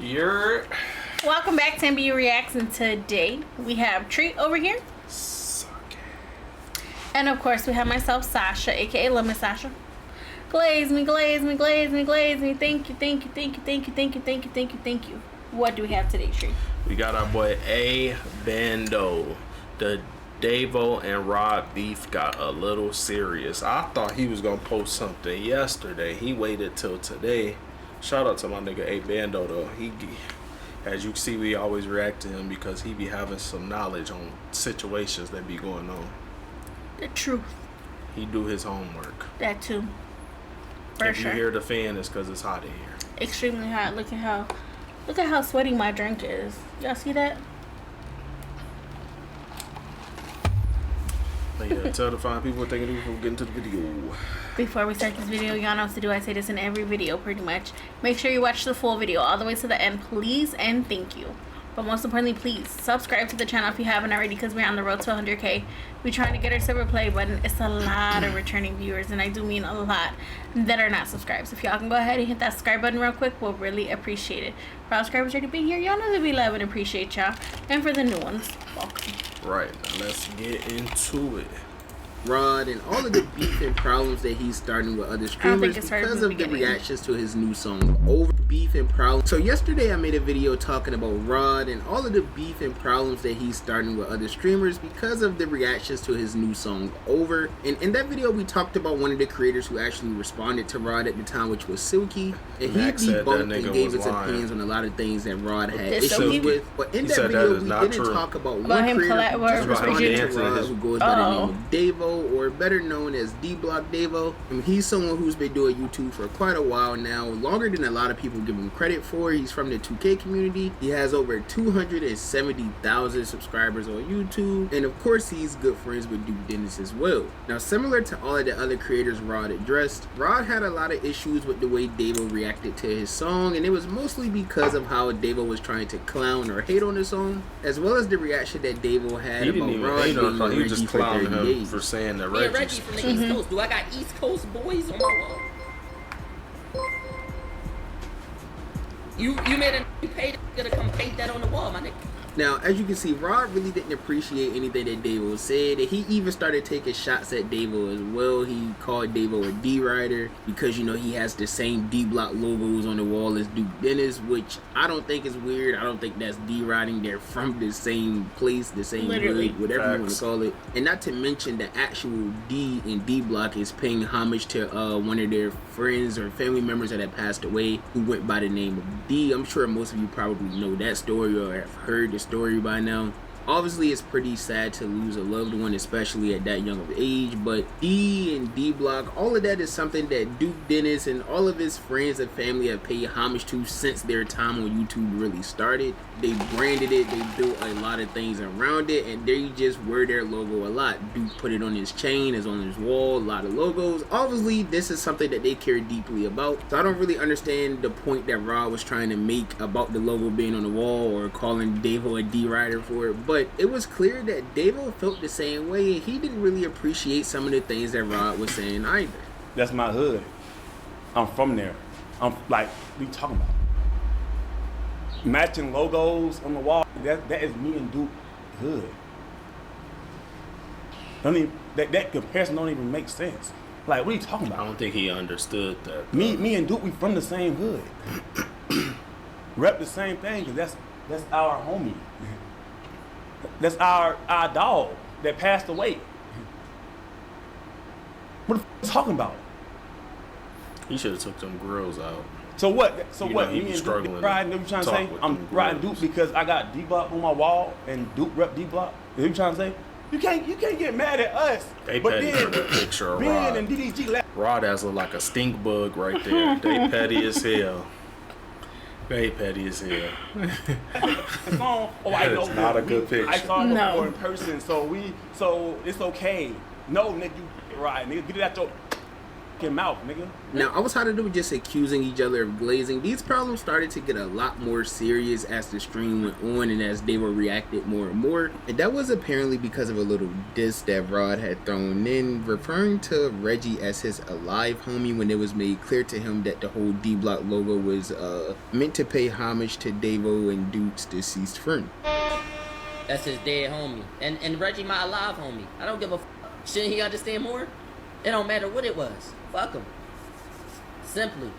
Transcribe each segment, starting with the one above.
You're Welcome back to MBU Reacts, and today we have Treat over here. And of course we have myself, Sasha, aka Lemon Sasha. Glaze me, glaze me, glaze me, glaze me. Thank you, thank you, thank you, thank you, thank you, thank you, thank you, thank you. What do we have today, Treat? We got our boy Ayebando. The Davo and Raud beef got a little serious. I thought he was gonna post something yesterday. He waited till today. Shout out to my nigga Ayebando though. He, as you can see, we always react to him because he be having some knowledge on situations that be going on. The truth. He do his homework. That too. For if sure. you hear the fan, it's because it's hot in here. Extremely hot. Look at how sweaty my drink is. Y'all see that? But yeah, tell the fine people what they can do before we get into the video. Before we start this video, y'all know what to do. I say this in every video pretty much. Make sure you watch the full video all the way to the end, please, and thank you. But most importantly, please subscribe to the channel if you haven't already, because we're on the road to 100K. We're trying to get our silver play button. It's a lot of returning viewers, and I do mean a lot, that are not subscribed. So if y'all can go ahead and hit that subscribe button real quick, we'll really appreciate it. For our subscribers already been here, y'all know that we love and appreciate y'all. And for the new ones, welcome. Right, now let's get into it. Raud and all of the beef and problems that he's starting with other streamers because of the reactions to his new song Over. Beef and problems. So yesterday I made a video talking about Raud and all of the beef and problems that he's starting with other streamers because of the reactions to his new song Over. And in that video we talked about one of the creators who actually responded to Raud at the time, which was Silky, and he debunked and gave his opinions on a lot of things that Raud had issues with. But in that video we didn't talk about one creator who just responded to Raud, who goes by the name of Davo, or better known as D-Block Davo. I mean, he's someone who's been doing YouTube for quite a while now, longer than a lot of people give him credit for. He's from the 2K community. He has over 270,000 subscribers on YouTube, and of course he's good friends with Duke Dennis as well. Now, similar to all of the other creators Raud addressed, Raud had a lot of issues with the way Davo reacted to his song, and it was mostly because of how Davo was trying to clown or hate on the song, as well as the reaction that Davo had about Raud being he was just clowning him days. for saying that Reggie from the East Coast. Do I got East Coast boys on my wall? You made a page, gonna come paint that on the wall, my nigga. Now, as you can see, Raud really didn't appreciate anything that Davo said. He even started taking shots at Davo as well. He called Davo a D-Rider because, you know, he has the same D-Block logos on the wall as Duke Dennis, which I don't think is weird. I don't think that's D-Riding. They're from the same place, the same hood, whatever you want to call it. And not to mention the actual D in D-Block is paying homage to one of their friends or family members that had passed away who went by the name of D. I'm sure most of you probably know that story or have heard the story by now. Obviously, it's pretty sad to lose a loved one, especially at that young of age, but D and D-Block, all of that is something that Duke Dennis and all of his friends and family have paid homage to since their time on YouTube really started. They branded it, they built a lot of things around it, and they just wear their logo a lot. Duke put it on his chain, it's on his wall, a lot of logos. Obviously, this is something that they care deeply about, so I don't really understand the point that Raud was trying to make about the logo being on the wall or calling Davo a D-Rider for it. But it was clear that Davo felt the same way, and he didn't really appreciate some of the things that Raud was saying either. That's my hood. I'm from there. I'm like, what are you talking about? Matching logos on the wall, that is me and Duke hood. That comparison don't even make sense. Like, what are you talking about? I don't think he understood that. Me and Duke, we from the same hood. Rep the same thing, because that's our homie. That's our dog that passed away. What the f you talking about? He should have took them grills out. So what? So You what? know, he Me was and Duke struggling riding, you trying to say? I'm riding Duke because I got D-Block on my wall and Duke rep D-Block? You trying to say? You can't get mad at us. They but petty then for the picture of Ben Raud. and DDG Raud has like a stink bug right there. They petty as hell. They petty as hell. I know. It's not a good picture. I saw it before in person, so it's okay. No, nigga, you right, nigga, get it out your. fucking mouth, nigga. Now, I was how to do with just accusing each other of glazing. These problems started to get a lot more serious as the stream went on and as Davo reacted more and more. And that was apparently because of a little diss that Raud had thrown in, referring to Reggie as his alive homie when it was made clear to him that the whole D-Block logo was meant to pay homage to Davo and Duke's deceased friend. That's his dead homie. And Reggie my alive homie. I don't give a f***. Shouldn't he understand more? It don't matter what it was. Fuck him. Simply.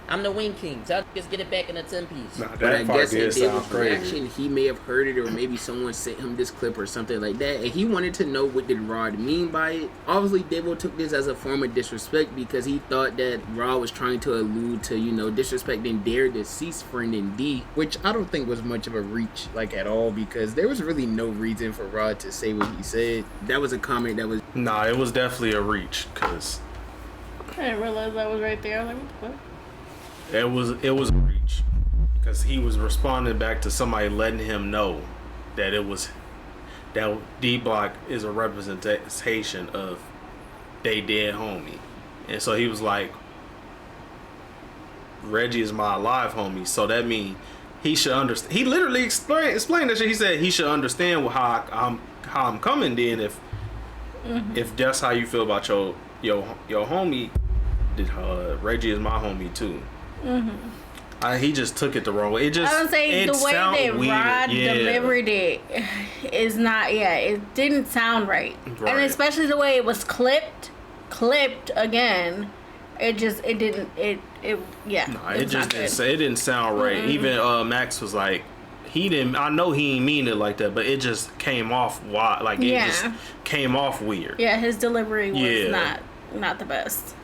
I'm the Wing King. So I'll just get it back in a 10-piece. Nah, But I that part guess in did sound Davo's crazy. reaction, he may have heard it, or maybe someone sent him this clip or something like that, and he wanted to know what did Raud mean by it. Obviously, Davo took this as a form of disrespect because he thought that Raud was trying to allude to, disrespecting their deceased friend in D, which I don't think was much of a reach, at all, because there was really no reason for Raud to say what he said. That was a comment that was... Nah, it was definitely a reach, because I didn't realize that was right there. I was like, what the fuck? it was a reach. Because he was responding back to somebody letting him know that that D-Block is a representation of they dead homie. And so he was like, Reggie is my alive homie, so that means he should understand. He literally explained that shit. He said he should understand how I'm coming then if that's how you feel about your homie. Reggie is my homie too. He just took it the wrong way. I would say the way that Raud delivered it is not. Yeah, it didn't sound right, and especially the way it was clipped again. It didn't. Yeah. No, it just didn't. It didn't sound right. Even Max was like, he didn't. I know he didn't mean it like that, but it just came off wild. It just came off weird. Yeah, his delivery was not the best.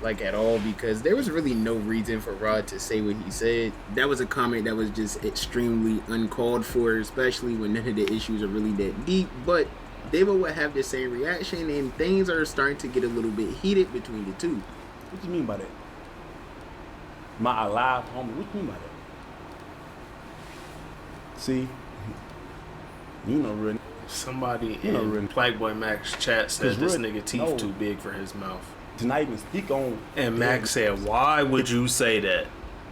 At all, because there was really no reason for Raud to say what he said. That was a comment that was just extremely uncalled for, especially when none of the issues are really that deep. But Davo would have the same reaction, and things are starting to get a little bit heated between the two. What you mean by that? My alive homie. What you mean by that? See, you know, real. Somebody in Playboy Max chat said this nigga teeth too big for his mouth. To not even speak on. And Max said, "Why would you say that?"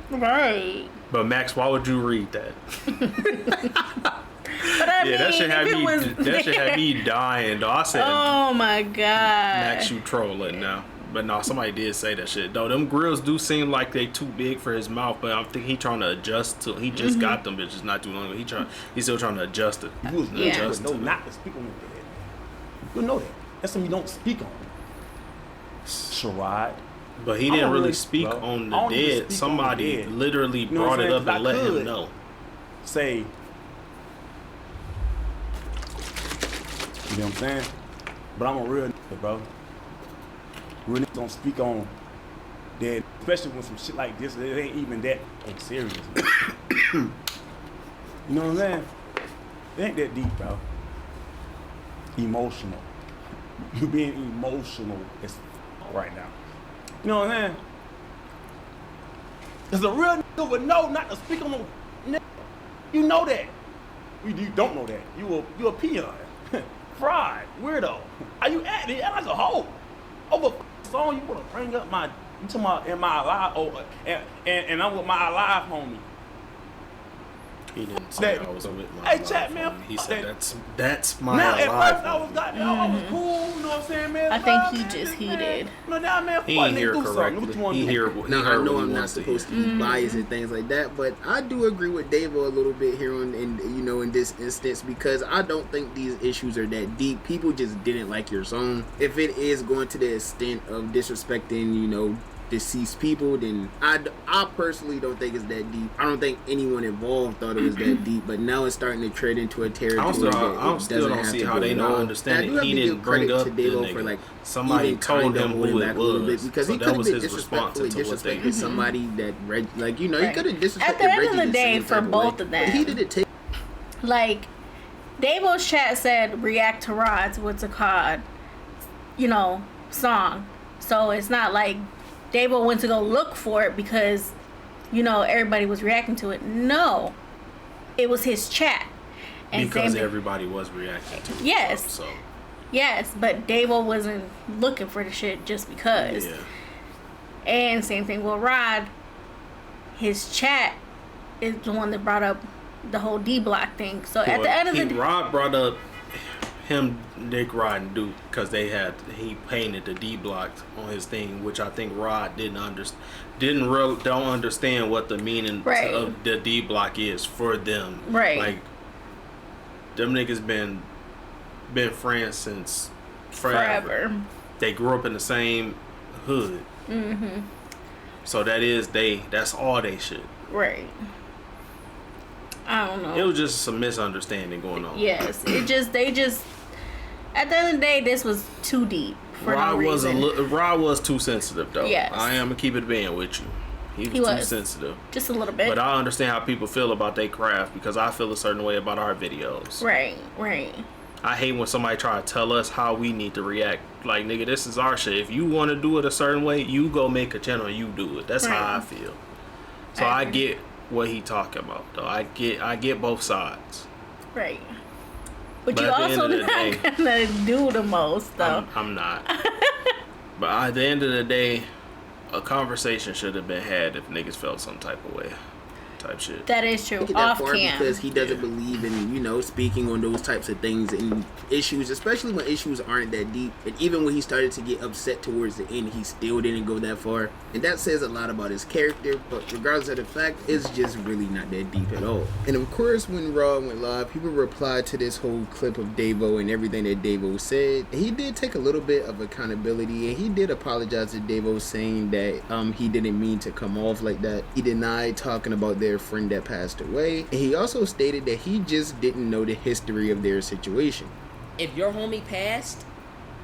Right. But Max, why would you read that? But I mean, that should have me dying. Though I said, "Oh my god, Max, you trolling now." But no, somebody did say that shit. Though them grills do seem like they too big for his mouth. But I think he trying to adjust to. He just got them bitches not too long ago. He's still trying to adjust it. You was Adjust know to not to speak on the dead. You know that. That's something you don't speak on. Sherrod. But he didn't really speak on the dead. Somebody literally brought it up and let him know. Say, you know what I'm saying? But I'm a real nigga, bro. Real niggas don't speak on dead, especially when some shit like this, it ain't even that serious. You know what I'm saying? It ain't that deep, bro. Emotional. You being emotional as right now. You know what I'm saying? There's a real nigga would know not to speak on no nigga. You know that. You don't know that. You a peon. Fraud. Weirdo. Are you acting like a hoe? Over a song you wanna bring up my you talking about in my alive and I'm with my alive homie. He didn't say I was with my alive chat, man. homie. He said that's my now, alive at first homie. I was I was cool, you know what I'm saying, man? I think he just heated. No, now, man, He ain't hear correctly. Now, I know I'm not supposed to be biased and things like that, but I do agree with Davo a little bit here in this instance, because I don't think these issues are that deep. People just didn't like your song. If it is going to the extent of disrespecting, deceased people, then I personally don't think it's that deep. I don't think anyone involved thought it was that deep, but now it's starting to tread into a territory I still don't see how they don't understand it. He didn't bring up the nigga. For somebody told him who it was, because so he that could was have been his response disrespectfully to what they disrespected somebody that he could have disrespected At the end Reggie of the day, for both of them, but he didn't take. Davo's chat said react to Raud's what's it called, song. So it's not like Davo went to go look for it because, everybody was reacting to it. No, it was his chat. And because everybody was reacting to it. Yes. So Yes, but Davo wasn't looking for the shit just because. Yeah. And same thing with Rod. His chat is the one that brought up the whole D Block thing. So at the end of the day, Rod brought up him, Nick, Rod, and Duke because he painted the D Block on his thing, which I think Rod don't understand what the meaning Right. of the D Block is for them. Right. Like them niggas been friends since forever. They grew up in the same hood. Mm-hmm. So that's all they shit. Right. I don't know. It was just some misunderstanding going on. Yes. They just at the end of the day, this was too deep for no reason. Rod was too sensitive though. Yes. I am gonna keep it being with you. He was too sensitive. Just a little bit. But I understand how people feel about their craft because I feel a certain way about our videos. Right. I hate when somebody try to tell us how we need to react. Like, nigga, this is our shit. If you want to do it a certain way, you go make a channel and you do it. That's how I feel. So I get what he talking about, though. I get both sides. Right. But you at the end also of the not day, gonna do the most, though. I'm not. But at the end of the day, a conversation should have been had if niggas felt some type of way. Type shit. That is true. Look at Off that far cam. because he doesn't believe in, speaking on those types of things and issues, especially when issues aren't that deep. And even when he started to get upset towards the end, he still didn't go that far. And that says a lot about his character. But regardless of the fact, it's just really not that deep at all. And of course, when Raw went live, people replied to this whole clip of Davo and everything that Davo said. He did take a little bit of accountability, and he did apologize to Davo, saying that he didn't mean to come off like that. He denied talking about their friend that passed away, and he also stated that he just didn't know the history of their situation. If your homie passed,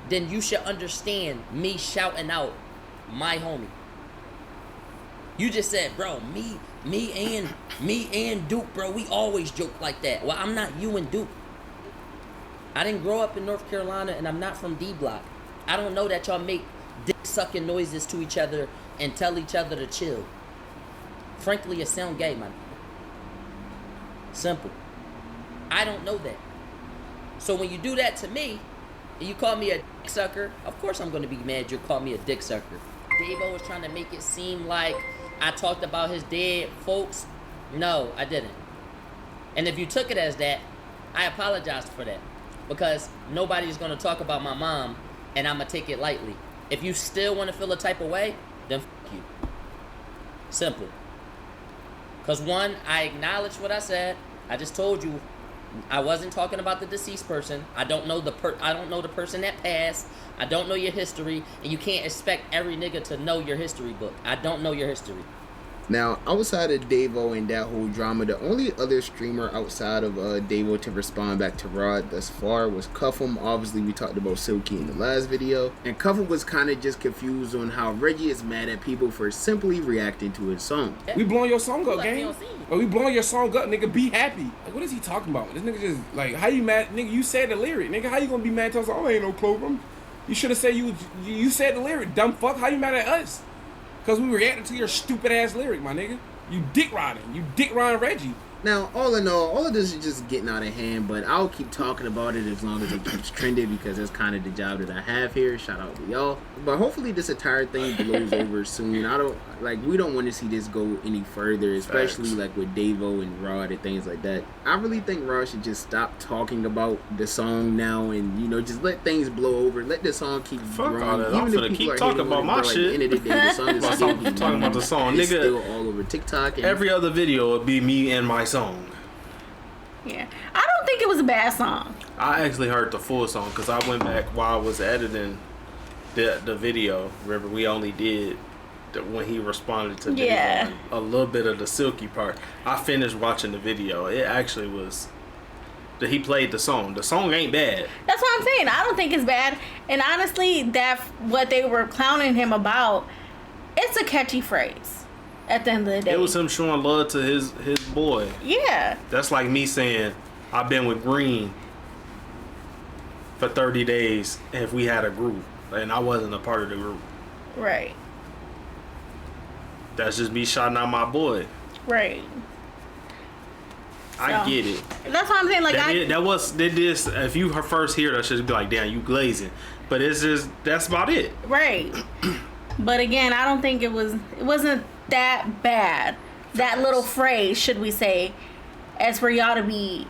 then you should understand me shouting out my homie. You just said, bro, me and Duke, bro, we always joke like that. Well, I'm not you and Duke. I didn't grow up in North Carolina, and I'm not from D Block. I don't know that y'all make dick-sucking noises to each other and tell each other to chill. Frankly, it sound gay, man. Simple. I don't know that. So when you do that to me, and you call me a dick sucker, of course I'm going to be mad you call me a dick sucker. Davo was trying to make it seem like I talked about his dead folks. No, I didn't. And if you took it as that, I apologize for that. Because nobody's going to talk about my mom, and I'm going to take it lightly. If you still want to feel a type of way, then f*** you. Simple. Because one, I acknowledged what I said. I just told you I wasn't talking about the deceased person. I don't know the person that passed. I don't know your history, and you can't expect every nigga to know your history book. I don't know your history. Now, outside of Davo and that whole drama, the only other streamer outside of Davo to respond back to Rod thus far was Cuffham. Obviously, we talked about Silky in the last video. And Cuffham was kind of just confused on how Reggie is mad at people for simply reacting to his song. We blowing your song up, Like, you gang. don't see me. But we blowing your song up, nigga. Be happy. Like, what is he talking about? This nigga just, like, how you mad? Nigga, you said the lyric. Nigga, how you gonna be mad to us? Oh, ain't no Clover. You should have said you said the lyric, dumb fuck. How you mad at us? Because we reacted to your stupid ass lyric, my nigga. You dick riding. You dick riding Reggie. Now, all in all of this is just getting out of hand, but I'll keep talking about it as long as it keeps trending because that's kind of the job that I have here. Shout out to y'all. But hopefully this entire thing blows over soon. We don't want to see this go any further, especially like with Davo and Raud and things like that. I really think Raud should just stop talking about the song now and, just let things blow over. Let the song keep growing. Fuck all that. I'm finna keep talking about my shit. At the end of the day, the song is still being talking about the song, it's nigga. still all over TikTok. And Every other video would be me and my song. Yeah. I don't think it was a bad song. I actually heard the full song because I went back while I was editing the video. Remember, we only did when he responded to Yeah. Davo, a little bit of the Silky part. I finished watching the video. It actually was that he played the song. The song ain't bad. That's what I'm saying. I don't think it's bad. And honestly, that what they were clowning him about, it's a catchy phrase. At the end of the day, It was him showing love to his boy. Yeah. That's like me saying I've been with Green for 30 days if we had a group and I wasn't a part of the group. Right. That's just me shouting out my boy. Right. I get it. That's what I'm saying. Like If you first hear that, should be like, damn, you glazing. But it's just that's about it. Right. But again, I don't think it wasn't that bad. That little phrase, should we say, as for y'all to be,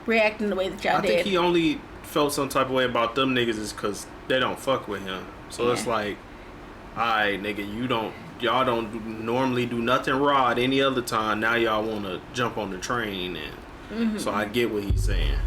reacting the way that y'all did. I think he only felt some type of way about them niggas is because they don't fuck with him. So it's like, alright, nigga, y'all don't normally do nothing raw at any other time. Now y'all want to jump on the train, and so I get what he's saying,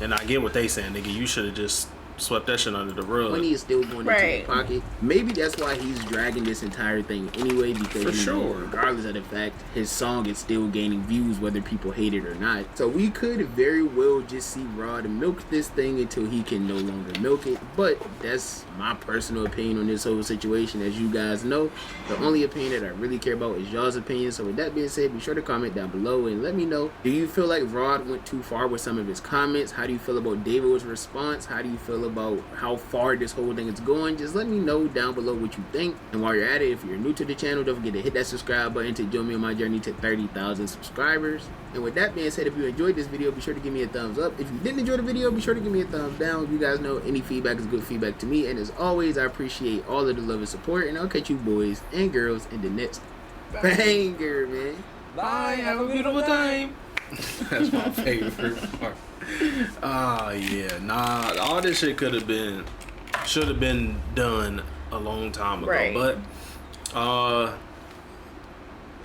and I get what they saying, nigga. You should have just swept that shit under the rug. Money is still going into the pocket. Maybe that's why he's dragging this entire thing anyway, because regardless of the fact, his song is still gaining views whether people hate it or not. So we could very well just see Raud milk this thing until he can no longer milk it. But that's my personal opinion on this whole situation. As you guys know, the only opinion that I really care about is y'all's opinion. So with that being said, be sure to comment down below and let me know, do you feel like Raud went too far with some of his comments? How do you feel about Davo's response? How do you feel about how far this whole thing is going? Just let me know down below what you think. And while you're at it, if you're new to the channel, don't forget to hit that subscribe button to join me on my journey to 30,000 subscribers. And with that being said, if you enjoyed this video, be sure to give me a thumbs up. If you didn't enjoy the video, be sure to give me a thumbs down. You guys know any feedback is good feedback to me. And as always, I appreciate all of the love and support. And I'll catch you boys and girls in the next banger, man. Bye. Have a beautiful time. That's my favorite part. Yeah, nah, all this shit should have been done a long time ago. Right. But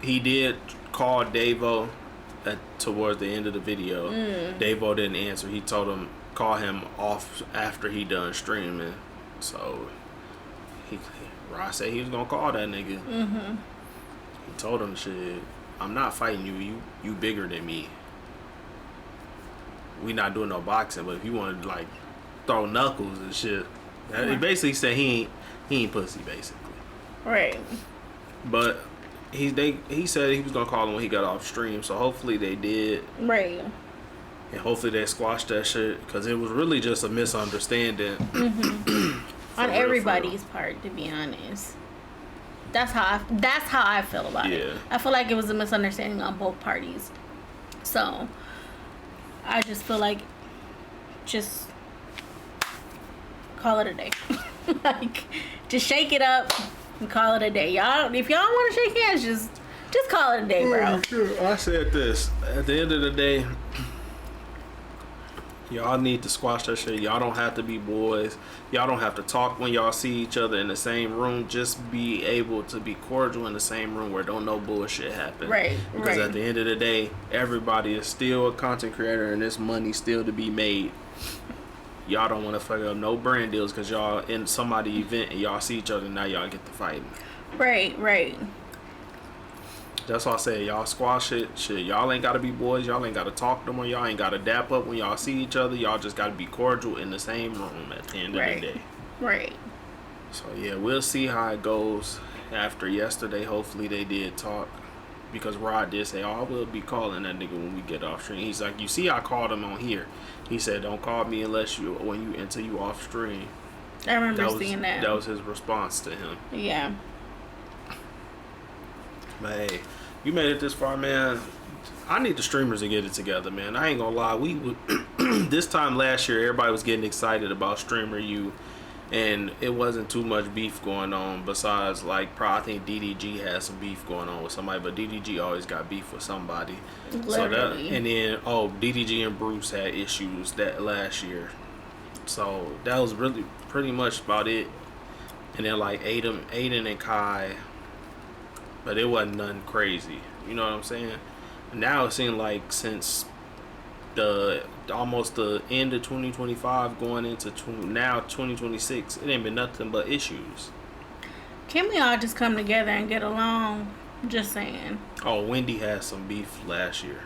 he did call Davo towards the end of the video. Davo didn't answer. He told him call him off after he done streaming. So Raud said he was gonna call that nigga. He told him, shit, I'm not fighting you. You bigger than me. We not doing no boxing, but if you want to like throw knuckles and shit, he basically said he ain't pussy, basically. Right. But he said he was gonna call him when he got off stream, so hopefully they did. Right. And hopefully they squashed that shit, because it was really just a misunderstanding. On everybody's part, to be honest. That's how I feel about it. I feel like it was a misunderstanding on both parties. So I just feel like just call it a day. Like, just shake it up and call it a day. Y'all, if y'all want to shake hands, just call it a day, bro. I said this. At the end of the day, y'all need to squash that shit. Y'all don't have to be boys. Y'all don't have to talk when y'all see each other in the same room. Just be able to be cordial in the same room where don't no bullshit happen. Right. Because at the end of the day, everybody is still a content creator and there's money still to be made. Y'all don't want to fuck up no brand deals because y'all in somebody event and y'all see each other and now y'all get to fighting. Right. That's why I said y'all squash it. Shit, y'all ain't gotta be boys. Y'all ain't gotta talk no more. Y'all ain't gotta dap up when y'all see each other. Y'all just gotta be cordial in the same room at the end of the day. Right. So yeah, we'll see how it goes after yesterday. Hopefully they did talk, because Raud did say, "Oh, I will be calling that nigga when we get off stream." He's like, "You see, I called him on here." He said, "Don't call me until you off stream." I remember seeing that. That was his response to him. Yeah. But hey, you made it this far, man. I need the streamers to get it together, man. I ain't gonna lie. We this time last year, everybody was getting excited about Streamer U, and it wasn't too much beef going on. Besides, like, I think DDG had some beef going on with somebody, but DDG always got beef with somebody. Literally. And then DDG and Bruce had issues that last year. So that was really pretty much about it. And then like Aiden and Kai. But it wasn't nothing crazy. You know what I'm saying? Now it seems like since almost the end of 2025 going into now 2026, it ain't been nothing but issues. Can we all just come together and get along? Just saying. Oh, Wendy had some beef last year.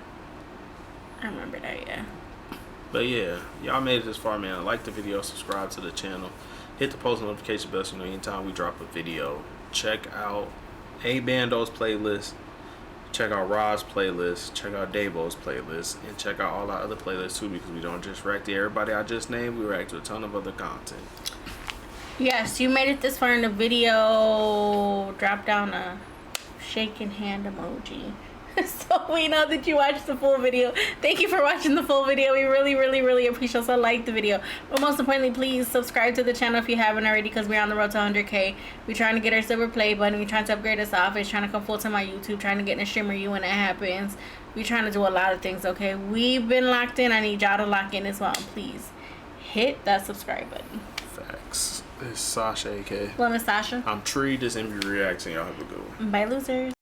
I remember that, yeah. But yeah, y'all made it this far, man. Like the video, subscribe to the channel, hit the post notification bell so you know anytime we drop a video. Check out Abando's playlist, check out Raud's playlist, check out Davo's playlist, and check out all our other playlists too, because we don't just react to everybody I just named, we react to a ton of other content. Yes, you made it this far in the video. Drop down a shaking hand emoji. So we know that you watched the full video. Thank you for watching the full video. We really, really, really appreciate it. So like the video. But most importantly, please subscribe to the channel if you haven't already, because we're on the road to 100K. We're trying to get our silver play button. We're trying to upgrade us office, trying to come full time on YouTube, trying to get in a streamer you when it happens. We're trying to do a lot of things, okay? We've been locked in. I need y'all to lock in as well. Please hit that subscribe button. Facts. It's Sasha, AK. Well, Miss Sasha. I'm Tree. This MV reaction. Y'all have a good one. Bye, losers.